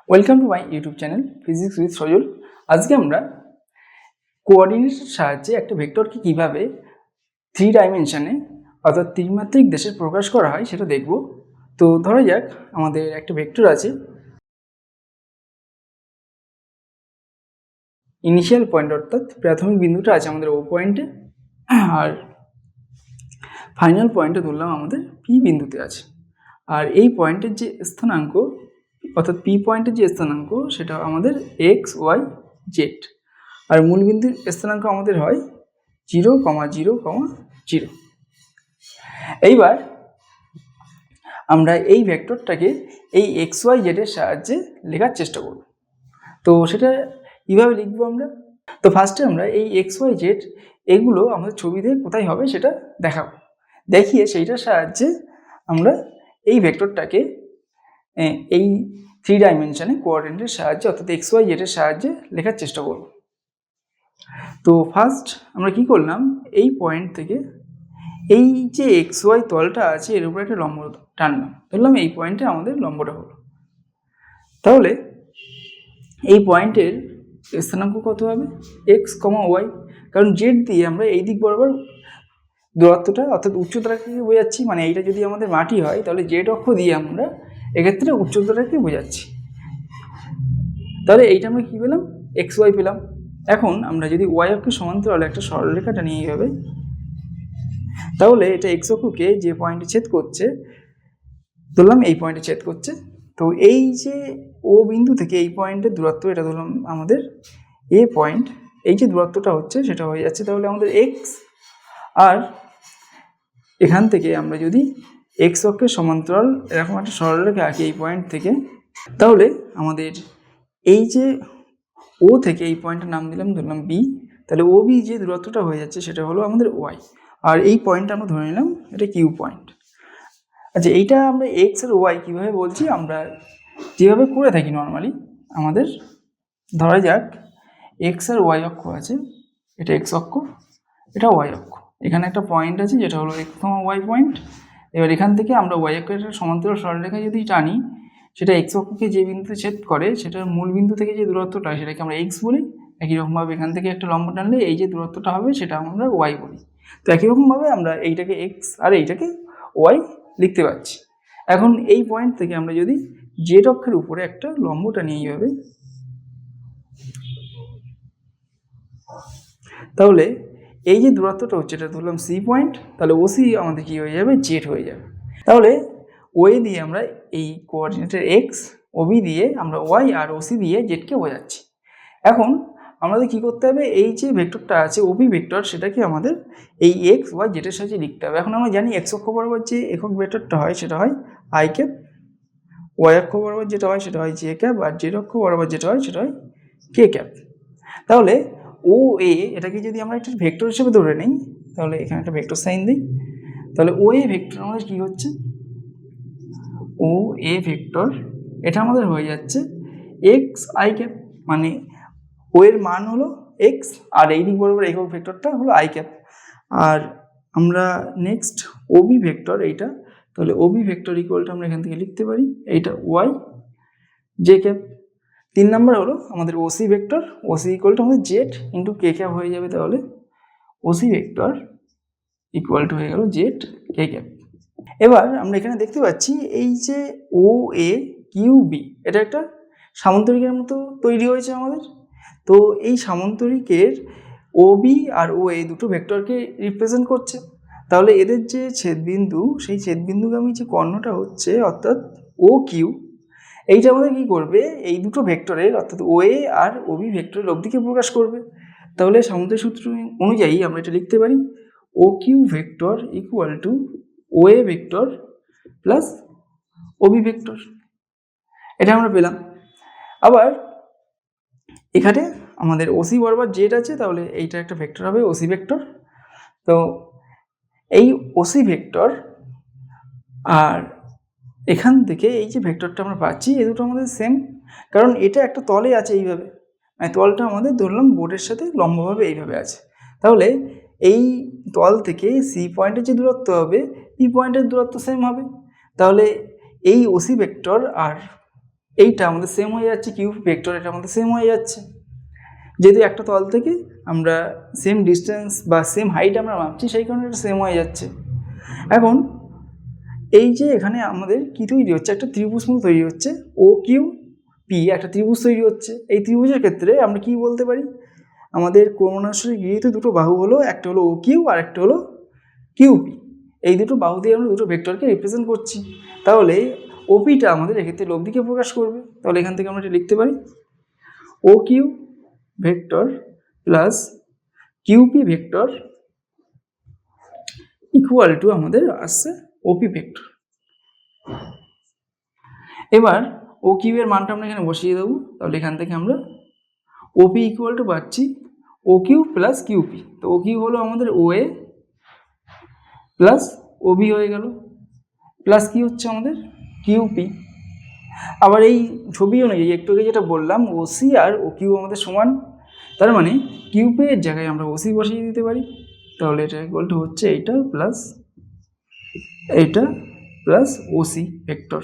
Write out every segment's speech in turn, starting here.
Welcome to my YouTube channel physics with Sajal. আজকে আমরা কোঅর্ডিনেটের সাহায্যে একটা ভেক্টরকে কিভাবে 3 ডাইমেনশনে অর্থাৎ ত্রিমাত্রিক দেশে প্রকাশ করা হয় সেটা দেখব। তো ধরা যাক আমাদের একটা ভেক্টর আছে, ইনিশিয়াল পয়েন্ট অর্থাৎ প্রাথমিক বিন্দুটা আছে আমাদের ও পয়েন্টে, আর ফাইনাল পয়েন্টে ধরলাম আমাদের পি বিন্দুতে আছে। আর এই পয়েন্টের যে স্থানাঙ্ক অর্থাৎ পি পয়েন্টের যে স্থানাঙ্ক সেটা আমাদের এক্স ওয়াই জেড, আর মূল বিন্দুর স্থানাঙ্ক আমাদের হয় 0,0,0। এইবার আমরা এই ভেক্টরটাকে এই এক্স ওয়াই জেডের সাহায্যে লেখার চেষ্টা করব। তো সেটা কীভাবে লিখবো আমরা? তো ফার্স্টে আমরা এই এক্স ওয়াই জেড এগুলো আমাদের ছবিতে কোথায় হবে সেটা দেখাবো, দেখিয়ে সেইটার সাহায্যে আমরা এই ভেক্টরটাকে এই 3 ডাইমেনশনে কোঅর্ডিনেটের সাহায্যে অর্থাৎ এক্স ওয়াই জেডের সাহায্যে লেখার চেষ্টা করব। তো ফার্স্ট আমরা কি করলাম, এই পয়েন্ট থেকে এই যে এক্স ওয়াই তলটা আছে এর উপরে একটা লম্ব টানলাম, ধরলাম এই পয়েন্টে আমাদের লম্বটা হলো। তাহলে এই পয়েন্টের স্থানাঙ্ক কত হবে? এক্স কমা ওয়াই, কারণ জেড দিয়ে আমরা এই দিক বরাবর দূরত্বটা অর্থাৎ উচ্চতাটাকে বোঝাচ্ছি। মানে এইটা যদি আমাদের মাটি হয় তাহলে জেড অক্ষ দিয়ে আমরা এক্ষেত্রে উচ্চতাটাকে বোঝাচ্ছি। তাহলে এইটা আমরা কী পেলাম? এক্স ওয়াই পেলাম। এখন আমরা যদি ওয়াই অক্ষের সমান্তরালে একটা সরলরেখাটা নিয়ে যাবে, তাহলে এটা এক্স অক্ষকে যে পয়েন্টে ছেদ করছে, ধরলাম এই পয়েন্টে ছেদ করছে, তো এই যে ও বিন্দু থেকে এই পয়েন্টের দূরত্ব, এটা ধরলাম আমাদের এ পয়েন্ট, এই যে দূরত্বটা হচ্ছে সেটা হয়ে যাচ্ছে তাহলে আমাদের এক্স। আর এখান থেকে আমরা যদি এক্স অক্ষের সমান্তরাল এরকম একটা সরলরেখা আঁকি এই পয়েন্ট থেকে, তাহলে আমাদের এই যে ও থেকে এই পয়েন্টের নাম দিলাম ধরলাম বি, তাহলে ও বি যে দূরত্বটা হয়ে যাচ্ছে সেটা হলো আমাদের ওয়াই। আর এই পয়েন্টটা আমরা ধরে নিলাম এটা কিউ পয়েন্ট। আচ্ছা, এইটা আমরা এক্স আর ওয়াই কীভাবে বলছি, আমরা যেভাবে করে থাকি নর্মালি, আমাদের ধরা যাক এক্স আর ওয়াই অক্ষ আছে, এটা এক্স অক্ষ, এটা ওয়াই অক্ষ, এখানে একটা পয়েন্ট আছে যেটা হলো এক্স কমা ওয়াই পয়েন্ট। এবার এখান থেকে আমরা ওয়াই অক্ষের একটা সমান্তরাল সরলরেখা যদি টানি, সেটা এক্স অক্ষকে যে বিন্দুতে ছেদ করে সেটার মূল বিন্দু থেকে যে দূরত্বটা সেটাকে আমরা এক্স বলি। একই রকমভাবে এখান থেকে একটা লম্ব টানলে এই যে দূরত্বটা হবে সেটা আমরা ওয়াই বলি। তো একই রকমভাবে আমরা এইটাকে এক্স আর এইটাকে ওয়াই লিখতে পারছি। এখন এই পয়েন্ট থেকে আমরা যদি জেড অক্ষের উপরে একটা লম্বটা নিয়ে যাবে, তাহলে এই যে দূরত্বটা হচ্ছে এটা ধরলাম সি পয়েন্ট, তাহলে ও সি আমাদের কি হয়ে যাবে? জেড হয়ে যাবে। তাহলে ওয়ে দিয়ে আমরা এই কোঅর্ডিনেটের এক্স, ওবি দিয়ে আমরা ওয়াই, আর ওসি দিয়ে জেডকে বোঝাচ্ছি। এখন আমাদের কি করতে হবে, এই যে ভেক্টরটা আছে ওবি ভেক্টর, সেটাকে আমাদের এই এক্স ওয়াই জেডের সাহায্যে লিখতে হবে। এখন আমরা জানি এক্স অক্ষ বরাবর যে একক ভেক্টরটা হয় সেটা হয় আই ক্যাপ, ওয়াই অক্ষ বরাবর যেটা হয় সেটা হয় জে ক্যাপ, আর জেড অক্ষ বরাবর যেটা হয় সেটা হয় কে ক্যাপ। তাহলে ও এ এটাকে যদি আমরা একটা ভেক্টর হিসেবে ধরে নিই, তাহলে এখানে একটা ভেক্টর সাইন দিই, তাহলে ও এ ভেক্টর আমাদের কী হচ্ছে? ও এ ভেক্টর এটা আমাদের হয়ে যাচ্ছে এক্স আই ক্যাপ, মানে ও এর মান হলো এক্স আর এই দিক বরাবর একক ভেক্টরটা হলো আই ক্যাপ। আর আমরা নেক্সট ওবি ভেক্টর এইটা, তাহলে ওবি ভেক্টর ইকুয়ালটা আমরা এখান থেকে লিখতে পারি এইটা ওয়াই জে ক্যাপ। 3 নম্বর হলো আমাদের ওসি ভেক্টর, ওসি ইকুয়ালটা আমাদের জেড ইন্টু কে ক্যাপ হয়ে যাবে, তাহলে ওসি ভেক্টর ইকুয়াল টু হয়ে গেল জেড কে ক্যাপ। এবার আমরা এখানে দেখতে পাচ্ছি এই যে ও এ কিউ বি এটা একটা সামান্তরিকের মতো তৈরি হয়েছে আমাদের। তো এই সামান্তরিকের ও বি আর ও এ দুটো ভেক্টরকে রিপ্রেজেন্ট করছে। তাহলে এদের যে ছেদবিন্দু, সেই ছেদবিন্দুগামী যে কর্ণটা হচ্ছে অর্থাৎ ও কিউ, এইটা আমাদের কী করবে? এই দুটো ভেক্টরের অর্থাৎ ও এ আর ও বি ভেক্টরের লব্ধিকে প্রকাশ করবে। তাহলে সামুদ্রিক সূত্র অনুযায়ী আমরা এটা লিখতে পারি O Q vector equal to O A vector plus OB vector, এটা আমরা পেলাম। আবার এখানে আমাদের ওসি বরাবর জেড আছে, তাহলে এইটা একটা ভেক্টর হবে ওসি ভেক্টর। তো এই ওসি ভেক্টর আর এখান থেকে এই যে ভেক্টরটা আমরা পাচ্ছি এই দুটো আমাদের সেম, কারণ এটা একটা তলে আছে এইভাবে, মানে তলটা আমাদের ধরলাম বোর্ডের সাথে লম্বভাবে এইভাবে আছে। তাহলে এই তল থেকে সি পয়েন্টের যে দূরত্ব হবে পি পয়েন্টের দূরত্ব সেম হবে। তাহলে এই ওসি ভেক্টর আর এইটা আমাদের সেম হয়ে যাচ্ছে, কিউপি ভেক্টর এটা আমাদের সেম হয়ে যাচ্ছে, যেহেতু একটা তল থেকে আমরা সেম ডিস্টেন্স বা সেম হাইট আমরা মাপছি, সেই কারণে এটা সেম হয়ে যাচ্ছে। এখন এই যে এখানে আমাদের কি তৈরি হচ্ছে, একটা ত্রিভুজ মতো তৈরি হচ্ছে, ও কিউ পি একটা ত্রিভুজ তৈরি হচ্ছে। এই ত্রিভুজের ক্ষেত্রে আমরা কি বলতে পারি, আমাদের কোণানুসারে গৃহীত দুটো বাহু হলো, একটা হলো ও কিউ আর একটা হলো কিউপি। এই দুটো বাহু দিয়ে আমরা দুটো ভেক্টরকে রিপ্রেজেন্ট করছি। তাহলে ওপিটা আমাদের এক্ষেত্রে লব দিকে প্রকাশ করবে। তাহলে এখান থেকে আমরা এটা লিখতে পারি O Q vector plus QP vector equal to আমাদের আসছে ওপি ভেক্টর। এবার ও কিউ এর মানটা আমরা এখানে বসিয়ে দেবো। তাহলে এখান থেকে আমরা ওপি ইকুয়াল টু পাচ্ছি ও কিউ প্লাস কিউপি। তো ও কিউ হলো আমাদের ও এ প্লাস ওবি হয়ে গেল, প্লাস কি হচ্ছে আমাদের কিউপি। আবার এই ছবি অনুযায়ী একটু আগে যেটা বললাম ওসি আর ও কিউ আমাদের সমান, তার মানে কিউপি এর জায়গায় আমরা ওসি বসিয়ে দিতে পারি। তাহলে এটা ইকুয়াল টু হচ্ছে এইটা প্লাস ওসি ভেক্টর।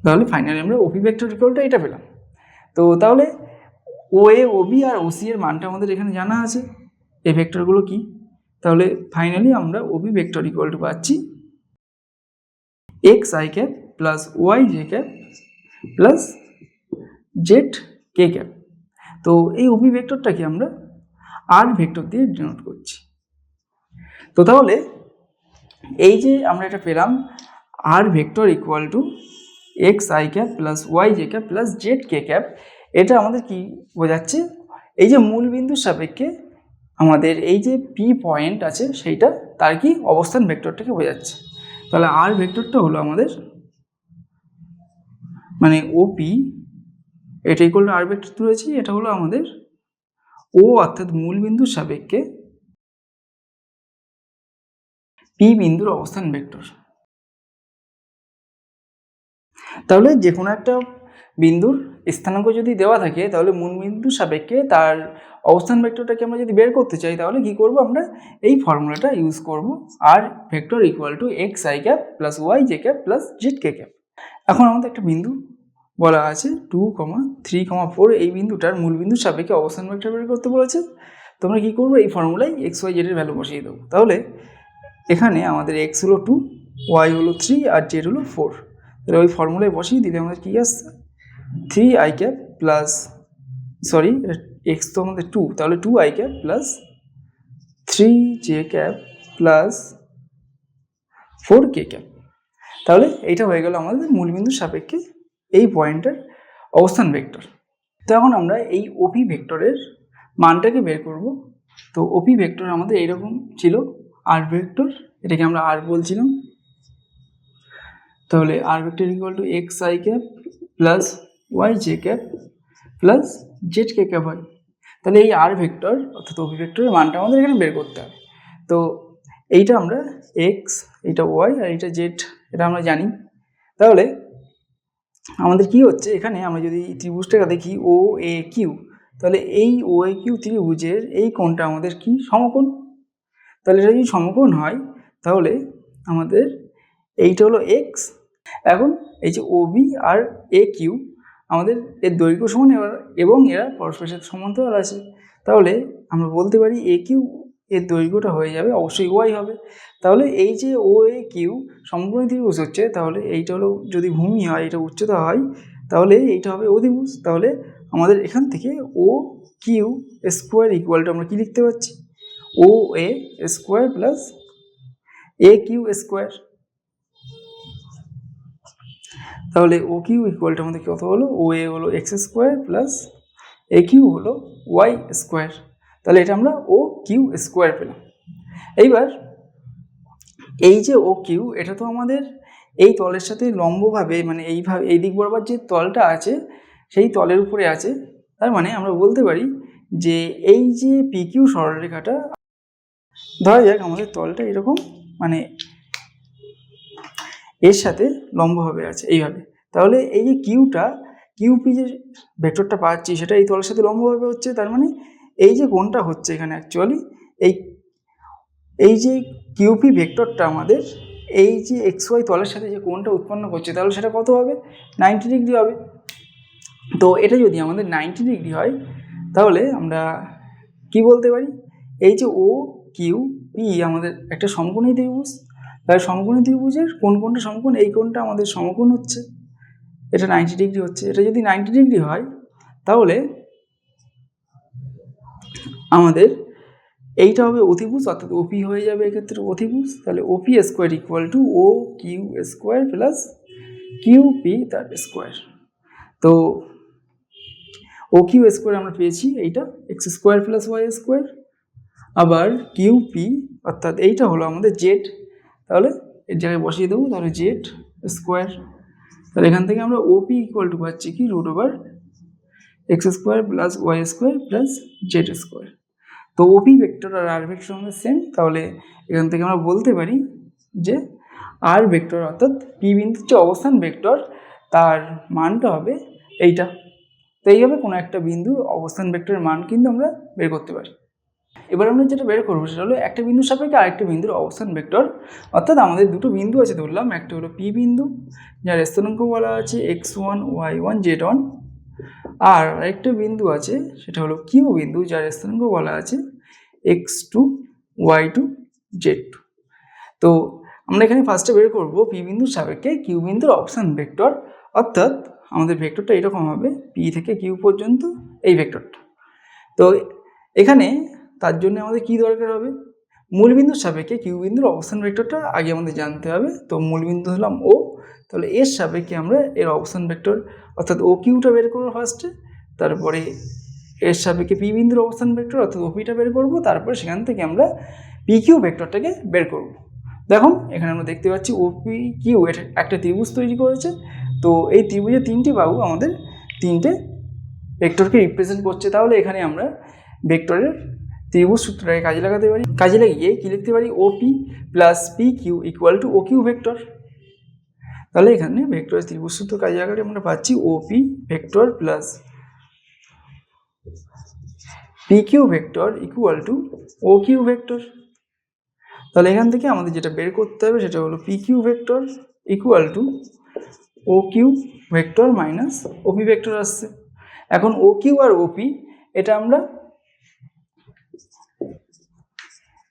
তাহলে ফাইনালি আমরা ওপি ভেক্টর ইকুয়ালটা এটা পেলাম। তো তাহলে ও এ ওবি আর ওসি এর মানটা আমাদের এখানে জানা আছে, এই ভেক্টরগুলো কি। তাহলে ফাইনালি আমরা ওবি ভেক্টর ইকুয়াল টু পাচ্ছি x I cap plus Y J cap plus Z K cap. তো এই ওবি ভেক্টরটাকে আমরা আর ভেক্টর দিয়ে ডিনোট করছি। তো তাহলে এই যে আমরা এটা পেলাম R vector equal to X I cap plus Y J cap plus Z K cap, এটা আমাদের কি বোঝাচ্ছে, এই যে মূল বিন্দুর সাপেক্ষে আমাদের এই যে পি পয়েন্ট আছে সেইটা তার কি অবস্থান ভেক্টরটাকে বোঝাচ্ছে। তাহলে আর ভেক্টরটা হলো আমাদের মানে ওপি, এটা ইকুয়াল টু আর ভেক্টর তুলেছি, এটা হলো আমাদের ও অর্থাৎ মূল বিন্দুর সাপেক্ষে পি বিন্দুর অবস্থান ভেক্টর। তাহলে যে কোনো একটা বিন্দুর স্থানাঙ্ক যদি দেওয়া থাকে তাহলে মূল বিন্দুর সাপেক্ষে তার অবস্থান ভেক্টরটাকে আমরা যদি বের করতে চাই তাহলে কি করব, আমরা এই ফর্মুলাটা ইউজ করব, R vector equal to X I cap plus Y J cap plus Z K cap. এখন আমাদের একটা বিন্দু বলা আছে 2,3,4, এই বিন্দুটার মূল বিন্দুর সাপেক্ষে অবস্থান ভেক্টর বের করতে বলেছে। তোমরা কি করবো, এই ফর্মুলায় এক্স ওয়াই জেড এর ভ্যালু বসিয়ে দেবো। তাহলে এখানে আমাদের এক্স হলো 2, ওয়াই হলো 3 আর জেড হলো 4। তাহলে ওই ফর্মুলায় বসিয়ে দিলে আমাদের কী আসছে 3 আই ক্যাপ প্লাস এক্স তো আমাদের 2, তাহলে 2 I cap plus 3 J cap plus 4 K cap. তাহলে এইটা হয়ে গেল আমাদের মূলবিন্দুর সাপেক্ষে এই পয়েন্টের অবস্থান ভেক্টর। তো এখন আমরা এই ওপি ভেক্টরের মানটাকে বের করব। তো ওপি ভেক্টর আমাদের এইরকম ছিল, আর ভেক্টর, এটাকে আমরা আর বলছিলাম। তাহলে R vector equal to X I cap plus Y J cap plus Z K cap হয়। তাহলে এই আর ভেক্টর অর্থাৎ ওপি ভেক্টরের মানটা আমাদের এখানে বের করতে হবে। তো এইটা আমরা এক্স, এইটা ওয়াই আর এইটা জেড, এটা আমরা জানি। তাহলে আমাদের কি হচ্ছে, এখানে আমরা যদি ত্রিভুজটাকে দেখি ও এ কিউ, তাহলে এই ও এ কিউ ত্রিভুজের এই কোণটা আমাদের কি সমকোণ। তাহলে এটা যদি সমকোণ হয় তাহলে আমাদের এইটা হলো এক্স। এখন এই যে ও বি আর এ কিউ আমাদের এর দৈর্ঘ্য সমান এবং এরা পরস্পরের সাথে সমান্তরাল আছে। তাহলে আমরা বলতে পারি এ কিউ এর দৈর্ঘ্যটা হয়ে যাবে অবশ্যই ওয়াই হবে। তাহলে এই যে ও এ কিউ সমকোণী ত্রিভুজ হচ্ছে, তাহলে এইটা হলো যদি ভূমি হয়, এটা উচ্চতা হয়, তাহলে এইটা হবে অধিভুজ। তাহলে আমাদের এখান থেকে ও কিউ স্কোয়ার ইকুয়াল টু আমরা কি লিখতে পাচ্ছি, ও এ স্কোয়ার প্লাস এ কিউ স্কোয়ার। তাহলে ও কিউ ইকুয়ালটা আমাদের কত হলো, ও এ হলো এক্স স্কোয়ার প্লাস এ কিউ হলো ওয়াই স্কোয়ার। তাহলে এটা আমরা ও কিউ স্কোয়ার পেলাম। এইবার এই যে ও কিউ, এটা তো আমাদের এই তলের সাথে লম্বভাবে মানে এইভাবে এই দিক বরাবর যে তলটা আছে সেই তলের উপরে আছে। তার মানে আমরা বলতে পারি যে এই যে পি কিউ সরলরেখাটা, ধরা যাক আমাদের তলটা এরকম মানে এর সাথে লম্বভাবে আছে এইভাবে। তাহলে এই যে কিউপি যে ভেক্টরটা পাচ্ছি সেটা এই তলের সাথে লম্বভাবে হচ্ছে। তার মানে এই যে কোণটা হচ্ছে এখানে অ্যাকচুয়ালি এই যে কিউপি ভেক্টরটা আমাদের এই যে এক্স ওয়াই তলের সাথে যে কোণটা উৎপন্ন করছে তাহলে সেটা কত হবে, 90 ডিগ্রি হবে। তো এটা যদি আমাদের 90 ডিগ্রি হয় তাহলে আমরা কি বলতে পারি, এই যে ও কিউ পি আমাদের একটা সমকোণী ত্রিভুজ, তাহলে সমকোণী ত্রিভুজের কোনটা সমকোণ, এই কোণটা আমাদের সমকোণ হচ্ছে, এটা 90 ডিগ্রি হচ্ছে। এটা যদি 90 ডিগ্রি হয় তাহলে আমাদের এইটা হবে অতিভুজ, অর্থাৎ ওপি হয়ে যাবে এক্ষেত্রে অতিভুজ। তাহলে OP square equal to O Q square plus Q P তার স্কোয়ার। তো ও কিউ স্কোয়ার আমরা পেয়েছি এইটা x square plus Y square, আবার কিউ পি অর্থাৎ এইটা হলো আমাদের জেড, তাহলে এর জায়গায় বসিয়ে দেবো, তাহলে জেড স্কোয়ার। তাহলে এখান থেকে আমরা ওপি ইকুয়াল টু পাচ্ছি কি root over x square plus Y square plus Z square. তো ওপি ভেক্টর আর আর ভেক্টর আমাদের সেম, তাহলে এখান থেকে আমরা বলতে পারি যে আর ভেক্টর অর্থাৎ পি বিন্দুর যে অবস্থান ভেক্টর তার মানটা হবে এইটা। তো এইভাবে কোনো একটা বিন্দুর অবস্থান ভেক্টরের মান কিন্তু আমরা বের করতে পারি। এবার আমরা যেটা বের করবো সেটা হলো একটা বিন্দুর সাপেক্ষে আরেকটা বিন্দুর অবস্থান ভেক্টর, অর্থাৎ আমাদের দুটো বিন্দু আছে ধরলাম, একটা হলো পি বিন্দু যার স্থানাঙ্ক বলা আছে x1 y1 z1, আর আরেকটা বিন্দু আছে সেটা হলো কিউ বিন্দু যার স্থানাঙ্ক বলা আছে x2 y2 z2। তো আমরা এখানে ফার্স্টে বের করবো পি বিন্দুর সাপেক্ষে কিউ বিন্দুর অবস্থান ভেক্টর, অর্থাৎ আমাদের ভেক্টরটা এরকম হবে পি থেকে কিউ পর্যন্ত এই ভেক্টরটা। তো এখানে তার জন্য আমাদের কি দরকার হবে, মূলবিন্দুর সাপেক্ষে কিউ বিন্দুর অবস্থান ভেক্টরটা আগে আমাদের জানতে হবে। তো মূলবিন্দু হলাম ও, তাহলে এর সাপেক্ষে আমরা এর অবস্থান ভেক্টর অর্থাৎ ও কিউটা বের করবো ফার্স্টে, তারপরে এর সাপেক্ষে পি বিন্দুর অবস্থান ভেক্টর অর্থাৎ ওপিটা বের করবো, তারপরে সেখান থেকে আমরা পি কিউ ভেক্টরটাকে বের করব। দেখুন এখানে আমরা দেখতে পাচ্ছি ওপি কিউ একটা ত্রিভুজ তৈরি করেছে। তো এই ত্রিভুজের তিনটি বাহু আমাদের তিনটে ভেক্টরকে রিপ্রেজেন্ট করছে। তাহলে এখানে আমরা ভেক্টরের ত্রিভুজ সূত্রটাকে কাজে লাগাতে পারি, কাজে লাগিয়ে কি লিখতে পারি, OP plus P Q equal to O Q vector. তাহলে এখানে ভেক্টরের ত্রিভুজ সূত্র কাজে লাগালে আমরা পাচ্ছি OP vector plus P Q vector equal to O Q vector. তাহলে এখান থেকে আমাদের যেটা বের করতে হবে সেটা হলো P Q vector equal to O Q vector minus OP vector আসছে। এখন ও কিউ আর ওপি এটা আমরা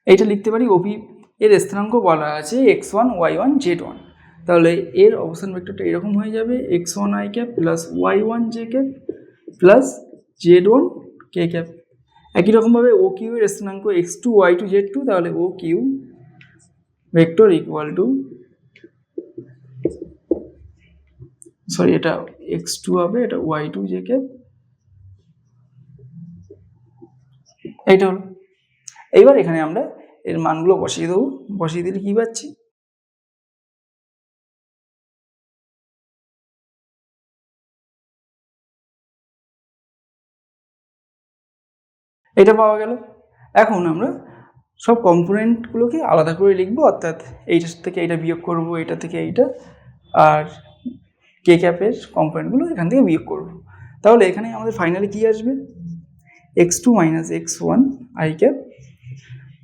এইটা লিখতে পারি, ওপি এর স্থানাঙ্ক বলা আছে x1 y1 z1, তাহলে এর অবস্থান ভেক্টরটা এরকম হয়ে যাবে x1 i cap plus y1 j cap plus z1 k cap. একই রকমভাবে ও কিউ এর স্থানাঙ্ক x2 y2 z2, তাহলে ও কিউ ভেক্টর ইকুয়াল টু এটা x2 হবে, এটা y2 j ক্যাপ, এইটা হলো। এইবার এখানে আমরা এর মানগুলো বসিয়ে দেবো, বসিয়ে দিলে কি পাচ্ছি, এটা পাওয়া গেল। এখন আমরা সব কম্পোনেন্টগুলোকে আলাদা করে লিখবো, অর্থাৎ এইটার থেকে এইটা বিয়োগ করব, এটা থেকে এইটা, আর কে ক্যাপের কম্পোনেন্টগুলো এখান থেকে বিয়োগ করব। তাহলে এখানে আমাদের ফাইনালি কি আসবে, x2 minus x1 i cap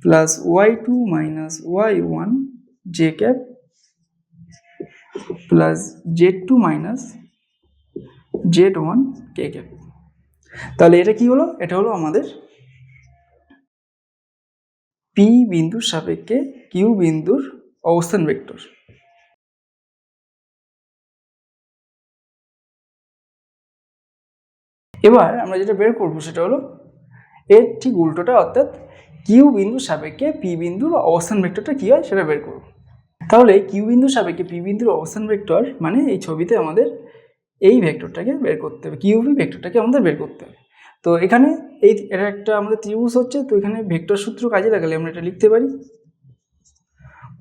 plus y2 minus y1 j cap plus z2 minus z1 k cap. তাহলে এটা কি হলো, এটা হলো আমাদের পি বিন্দুর সাপেক্ষে কিউ বিন্দুর অবস্থান ভেক্টর। এবার আমরা যেটা বের করবো সেটা হলো এর ঠিক উল্টোটা, অর্থাৎ কিউ বিন্দুর সাপেক্ষে পি বিন্দুর অবস্থান ভেক্টরটা কী হয় সেটা বের করব। তাহলে কিউ বিন্দুর সাপেক্ষে পি বিন্দুর অবস্থান ভেক্টর মানে এই ছবিতে আমাদের এই ভেক্টরটাকে বের করতে হবে, কিউবি ভেক্টরটাকে আমাদের বের করতে হবে। তো এখানে এটা একটা আমাদের ত্রিভুজ হচ্ছে, তো এখানে ভেক্টর সূত্র কাজে লাগালে আমরা এটা লিখতে পারি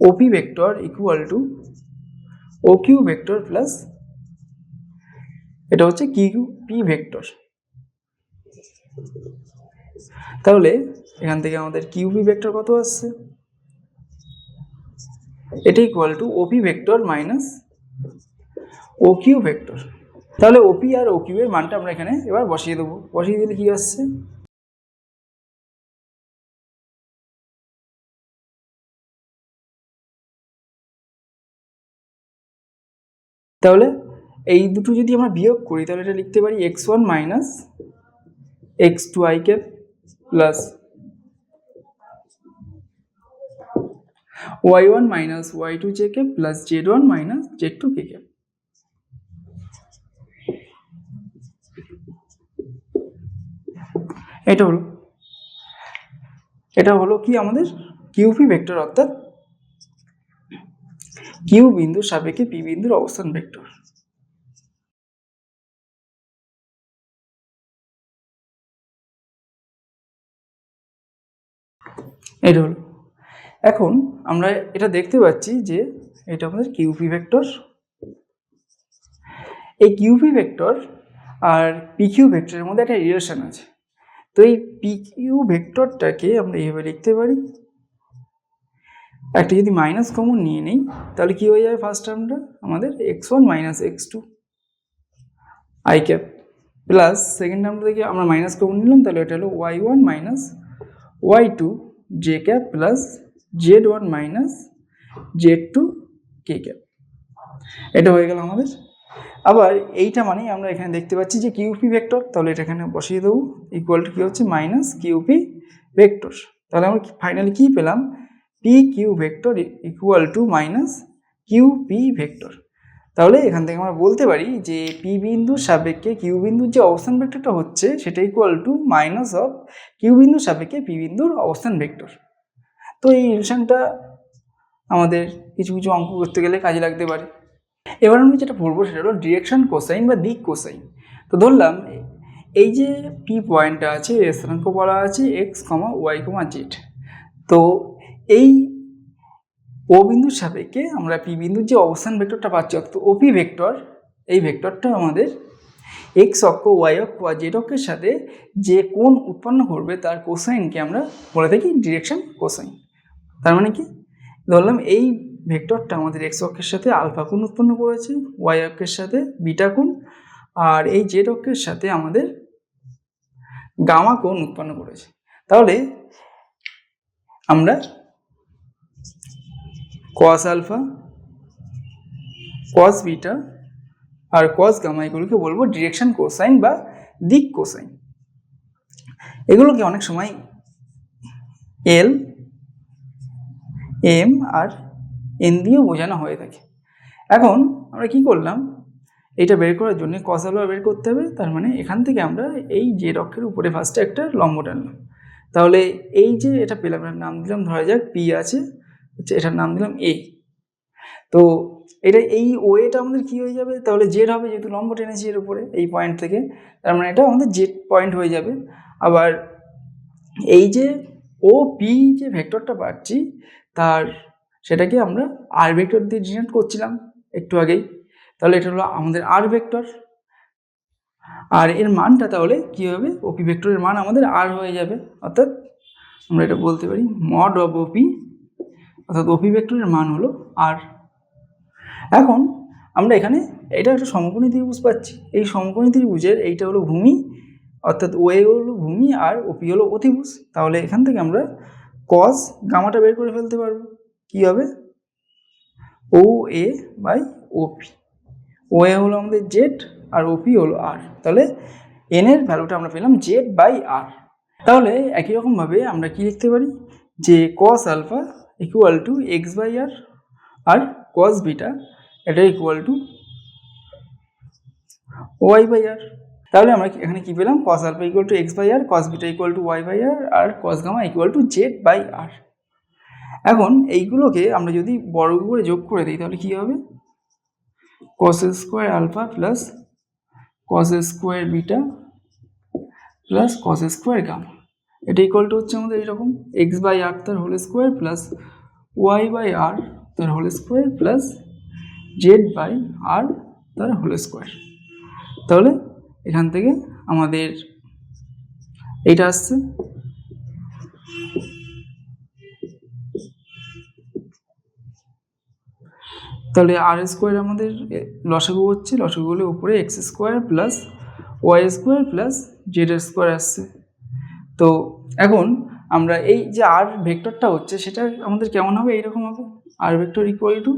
OP vector equal to O Q vector plus এটা হচ্ছে কিউ পি ভেক্টর। তাহলে এখান থেকে আমাদের কিউপি ভেক্টর কত আসছে, এটা equal to OP vector minus O Q vector. তাহলে ওপি আর ও কিউ এর মানটা আমরা এখানে এবার বসিয়ে দেবো, বসিয়ে দিলে কি আসছে, তাহলে এই দুটো যদি আমরা বিয়োগ করি তাহলে এটা লিখতে পারি x1 minus x2 i cap plus y1 minus y2 j cap plus z1 minus z2 k cap. এটা হলো কি আমাদের কিউপি ভেক্টর, অর্থাৎ কিউ বিন্দুর সাপেক্ষে পি বিন্দুর অবস্থান ভেক্টর। এটা হলো, এখন আমরা এটা দেখতে পাচ্ছি যে এটা আমাদের কিউপি ভেক্টর। এই কিউপি ভেক্টর আর পিকিউ ভেক্টরের মধ্যে একটা রিলেশন আছে। তো এই পিকিউ ভেক্টরটাকে আমরা এইভাবে লিখতে পারি, একটা যদি মাইনাস কমন নিয়ে নিই তাহলে কি হয়ে যাবে, ফার্স্ট টার্মটা আমাদের x1 minus x2 i cap plus second টার্মটা থেকে আমরা মাইনাস কমন নিলাম, তাহলে এটা হলো y1 minus y2 j cap plus z1 minus z2 k cap. এটা হয়ে গেল আমাদের। আবার এইটা মানে আমরা এখানে দেখতে পাচ্ছি যে কিউপি ভেক্টর, তাহলে এটা এখানে বসিয়ে দেবো, ইকুয়াল টু কি হচ্ছে মাইনাস কিউপি ভেক্টর। তাহলে আমরা ফাইনালি কি পেলাম, P Q vector equal to minus Q P vector. তাহলে এখান থেকে আমরা বলতে পারি যে পি বিন্দুর সাপেক্ষে কিউ বিন্দুর যে অবস্থান ভেক্টরটা হচ্ছে সেটা equal to minus of Q বিন্দুর সাপেক্ষে পি বিন্দুর অবস্থান ভেক্টর। তো এই রিলেশনটা আমাদের কিছু কিছু অঙ্ক করতে গেলে কাজে লাগতে পারে। এবার আমি যেটা পড়বো সেটা হলো ডিরেকশন কোসাইন বা দিক কোসাইন। তো ধরলাম এই যে পি পয়েন্টটা আছে, স্থানাঙ্ক বলা আছে এক্স কমা ওয়াই কমা জেড। তো এই ও বিন্দুর সাপেক্ষে আমরা পি বিন্দুর যে অবস্থান ভেক্টরটা পাচ্ছি, অর্থাৎ ওপি ভেক্টর, এই ভেক্টরটা আমাদের এক্স অক্ষ, ওয়াই অক্ষ বা জেড অক্ষের সাথে যে কোণ উৎপন্ন করবে তার কোসাইনকে আমরা বলে থাকি ডিরেকশন কোসাইন। তার মানে কি, ধরলাম এই ভেক্টরটা আমাদের এক্স অক্ষের সাথে আলফা কোণ উৎপন্ন করেছে, ওয়াই অক্ষের সাথে বিটা কোণ, আর এই জেড অক্ষের সাথে আমাদের গামা কোণ উৎপন্ন করেছে। তাহলে আমরা কস আলফা, কস বিটা আর কস গামা এগুলোকে বলবো ডিরেকশন কোসাইন বা দিক কোসাইন। এগুলোকে অনেক সময় এল, এম আর এন দিয়েও বোঝানো হয়ে থাকে। এখন আমরা কি করলাম, এটা বের করার জন্য কস আলফা বের করতে হবে। তার মানে এখান থেকে আমরা এই জেড অক্ষের উপরে ফার্স্টে একটা লম্ব টানলাম, তাহলে এই যে এটা পেলাম, এর নাম দিলাম ধরা যাক পি আছে, এটার নাম দিলাম এ। তো এটা এই ওয়েটা আমাদের কি হয়ে যাবে, তাহলে জেড হবে, যেহেতু লম্ব টেনেছি এর উপরে এই পয়েন্ট থেকে, তার মানে এটা আমাদের জেড পয়েন্ট হয়ে যাবে। আবার এই যে ও পি যে ভেক্টরটা পাচ্ছি তার সেটাকে আমরা আর ভেক্টর দিয়ে ডিনোট করছিলাম একটু আগেই, তাহলে এটা হলো আমাদের আর ভেক্টর। আর এর মানটা তাহলে কী হবে, ওপি ভেক্টরের মান আমাদের আর হয়ে যাবে, অর্থাৎ আমরা এটা বলতে পারি মড অফ ওপি, অর্থাৎ ওপি ভেক্টরের মান হলো আর। এখন আমরা এখানে এটা একটা সমকোণী ত্রিভুজ পাচ্ছি, এই সমকোণী ত্রিভুজের এইটা হলো ভূমি, অর্থাৎ ওয়ে হলো ভূমি আর ওপি হলো অতিভুজ। তাহলে এখান থেকে আমরা কস গামাটা বের করে ফেলতে পারবো, কী হবে ও এ বাই ওপি। ওয়ে হলো আমাদের জেড আর ওপি হলো আর, তাহলে এন এর ভ্যালুটা আমরা পেলাম জেড বাই আর। তাহলে একই রকমভাবে আমরা কি লিখতে পারি যে cos alpha equal to X by R, আর কস বিটা এটা equal to Y by R. তাহলে আমরা এখানে কি পেলাম, cos alpha equal to X by R, cos beta equal to Y by R, আর cos gamma equal to Z by R. এখন এইগুলোকে আমরা যদি বর্গ করে যোগ করে দিই তাহলে কি হবে, cos square alpha plus cos square beta plus cos square gamma, এটা ইকুয়াল টু হচ্ছে আমাদের এরকম এক্স বাই আর তার whole square plus Y by R তার whole square plus Z by R তার হোল স্কোয়ার। তাহলে এখান থেকে আমাদের এইটা আসছে। তাহলে আর স্কোয়ার আমাদের লসাগু হচ্ছে, লসাগু হলে উপরে x square plus Y square plus Z square আসছে। তো এখন আমরা এই যে আর ভেক্টরটা হচ্ছে সেটা আমাদের কেমন হবে, এইরকম হবে R vector equal to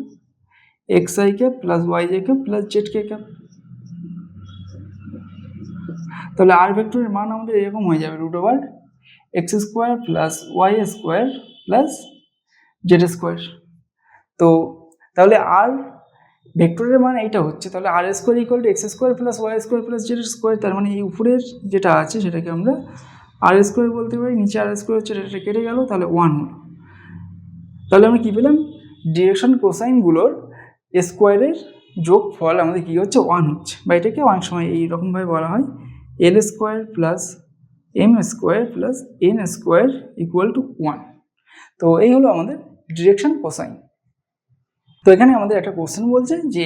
X I cap plus Y J cap plus Z K cap. তাহলে আর ভেক্টরের মান আমাদের এরকম হয়ে যাবে root over x square plus Y square plus Z square. তো তাহলে আর ভেক্টরের মান এইটা হচ্ছে, তাহলে R square equal to X square plus Y square plus Z square. তার মানে এই উপরের যেটা আছে সেটাকে আমরা আর স্কোয়ার বলতে পারি, নিচে আর স্কোয়ার হচ্ছে, এটা কেটে গেল, তাহলে 1 হলো। তাহলে আমরা কী পেলাম, ডিরেকশন কোসাইনগুলোর স্কোয়ারের যোগ ফল আমাদের কী হচ্ছে 1 হচ্ছে, বা এটাকে অনেক সময় এইরকমভাবে বলা হয় L square plus M square plus N square equal to 1। তো এই হলো আমাদের ডিরেকশন কোসাইন। তো এখানে আমাদের একটা কোশ্চেন বলছে যে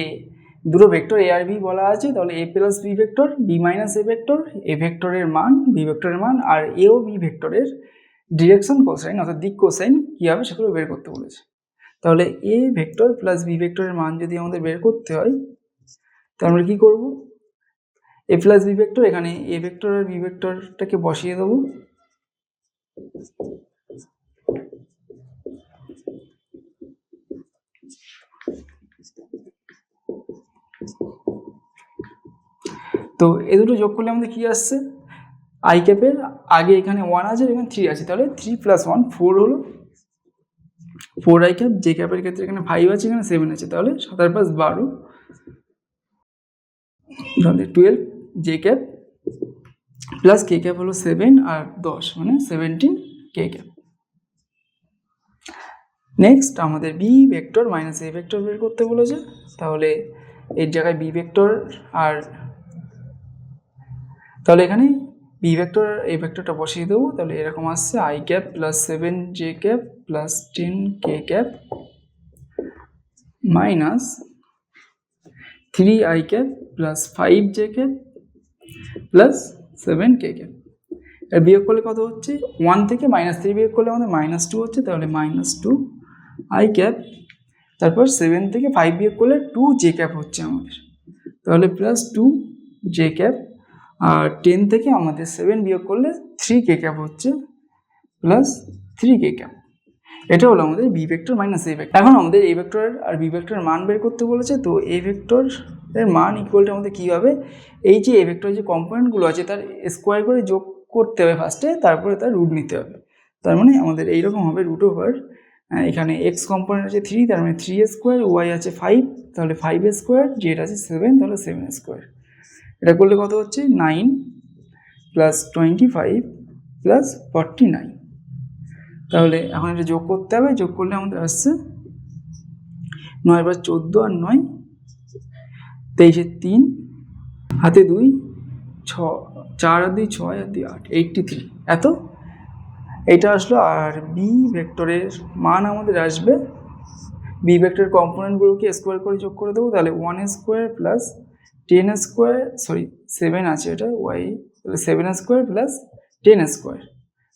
দুটো ভেক্টর এ আর বি বলা আছে, তাহলে A plus B vector B minus A vector, A ভেক্টরের মান বি ভেক্টরের মান আর এ ও বি ভেক্টরের ডিরেকশন কোসাইন অর্থাৎ দিক কোসাইন কী হবে সেগুলো বের করতে বলেছে। তাহলে এ ভেক্টর প্লাস বি ভেক্টরের মান যদি আমাদের বের করতে হয় তাহলে আমরা কী করব, এ প্লাস বি ভেক্টর, এখানে এ ভেক্টর আর বি ভেক্টরটাকে বসিয়ে দেবো। তো এ দুটো যোগ করলে আমাদের কী আসছে, আই ক্যাপের আগে এখানে 1 আছে, এখানে 3 আছে, তাহলে 3 + 1 4 হলো, 4 আই ক্যাপ। জে ক্যাপের ক্ষেত্রে এখানে 5 আছে, এখানে 7 আছে, তাহলে 7 আর 5 12, তাহলে 12 j cap plus k cap হলো 7 আর 10 মানে 17 কে ক্যাপ। নেক্সট আমাদের B vector minus A vector বের করতে বলেছে, তাহলে এর জায়গায় বি ভেক্টর আর তাহলে এখানে বি ভেক্টর এ ভেক্টরটা বসিয়ে দেবো। তাহলে এরকম আসছে I cap plus 7 J cap plus 10 K cap minus 3 I cap plus 5 J cap plus 7 K cap. এর বিয়োগ করলে কত হচ্ছে, 1 থেকে -3 বিয়োগ করলে আমাদের -2 হচ্ছে, তাহলে -2 আই ক্যাপ, তারপর 7 থেকে 5 বিয়োগ করলে 2 জে ক্যাপ হচ্ছে আমাদের, তাহলে প্লাস 2 জে ক্যাপ, আর 10 থেকে আমাদের 7 বিয়োগ করলে 3 কে ক্যাপ হচ্ছে প্লাস 3 কে ক্যাপ। এটা হলো আমাদের B vector minus A vector. এখন আমাদের এ ভেক্টর আর বি ভেক্টরের মান বের করতে বলেছে, তো এ ভেক্টরের মান ইকুয়ালটা আমাদের কী হবে, এই যে এ ভেক্টরের যে কম্পোনেন্টগুলো আছে তার স্কোয়ার করে যোগ করতে হবে ফার্স্টে, তারপরে তার রুট নিতে হবে। তার মানে আমাদের এইরকম হবে রুট ওভার, এখানে এক্স কম্পোনেন্ট আছে 3, তার মানে 3 স্কোয়ার, ওয়াই আছে 5, তাহলে 5 স্কোয়ার, জেড আছে 7, তাহলে 7 স্কোয়ার। এটা করলে কত হচ্ছে 9 প্লাস 25 প্লাস 49। তাহলে এখন এটা যোগ করতে হবে, যোগ করলে আমাদের আসছে 9 বার 14 আর 9 23 এর 3 হাতে 2 6 4 আর 2 6 আর 2 8 83 এত এইটা আসলো। আর বি ভেক্টরের মান আমাদের আসবে, বি ভেক্টরের কম্পোনেন্টগুলোকে স্কোয়ার করে যোগ করে দেবো, তাহলে 1 স্কোয়ার প্লাস 10 স্কোয়ার, সরি 7 আছে এটা ওয়াই, তাহলে 7 স্কোয়ার প্লাস 10 স্কোয়ার,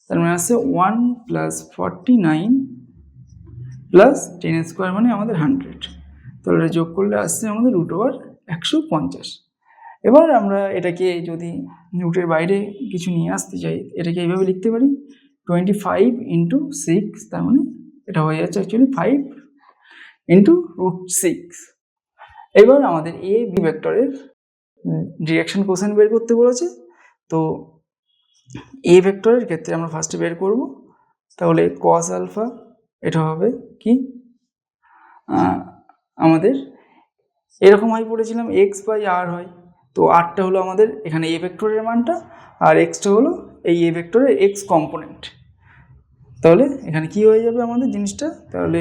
তার মানে আসছে 1 প্লাস 49 প্লাস 10 স্কোয়ার মানে আমাদের 100, তাহলে এটা যোগ করলে আসছে আমাদের রুট ওভার 150। এবার আমরা এটাকে যদি রুটের বাইরে কিছু নিয়ে আসতে চাই, এটাকে এইভাবে লিখতে পারি 25 × 6, তার মানে এটা হয়ে যাচ্ছে অ্যাকচুয়ালি 5 × √6। এবার আমাদের এ বি ভেক্টরের ডিরেকশন কোসাইন বের করতে বলেছে, তো এ ভেক্টরের ক্ষেত্রে আমরা ফার্স্টে বের করব, তাহলে cos আলফা এটা হবে কি, আমাদের এরকম হয় পড়েছিলাম x/r হয়, তো আরটা হলো আমাদের এখানে এ ভেক্টরের মানটা, আর এক্সটা হলো এই এ ভেক্টরের এক্স কম্পোনেন্ট। তাহলে এখানে কি হয়ে যাবে আমাদের জিনিসটা, তাহলে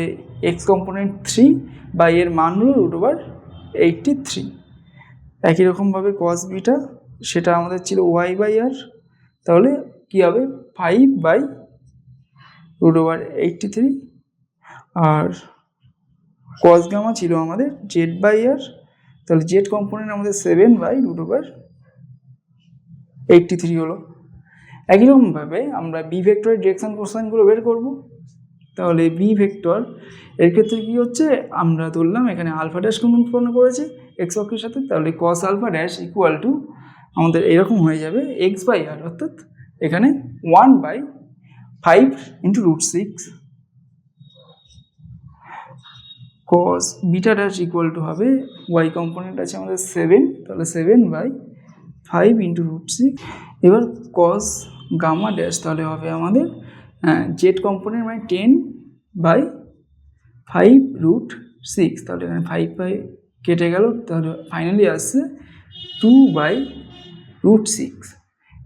এক্স কম্পোনেন্ট 3 বা এর মান হলো রুট ওভার 83। একই রকমভাবে cos বিটা সেটা আমাদের ছিল y/r, তাহলে কি হবে 5/√83, আর cos গামা ছিল আমাদের z/r, তাহলে z কম্পোনেন্ট আমাদের 7/√83 হলো। একই রকমভাবে আমরা বি ভেক্টরের ডিরেকশন কোসাইনগুলো বের করব, তাহলে বি ভেক্টর এর ক্ষেত্রে কী হচ্ছে, আমরা ধরলাম এখানে আলফা ড্যাশ কমন উৎপন্ন করেছে এক্স অক্ষের সাথে, তাহলে cos alpha dash equal to আমাদের এরকম হয়ে যাবে x/r, অর্থাৎ এখানে 1/5 × √6 কস বিটা ড্যাশ ইকুয়াল টু হবে ওয়াই কম্পোনেন্ট আছে আমাদের 7, তাহলে 7/5 ইন্টু √6। এবার কস গামা ড্যাশ তাহলে হবে আমাদের জেড কম্পোনেন্ট মানে 10/5 তাহলে এখানে 5 কেটে গেল, তাহলে ফাইনালি আসছে 2/√6।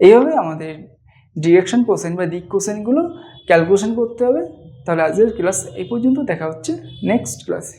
এইভাবে আমাদের ডিরেকশন কোসেন বা দিক কোসেনগুলো ক্যালকুলেশন করতে হবে। তাহলে আজকের ক্লাস এই পর্যন্ত, দেখা হচ্ছে নেক্সট ক্লাসে।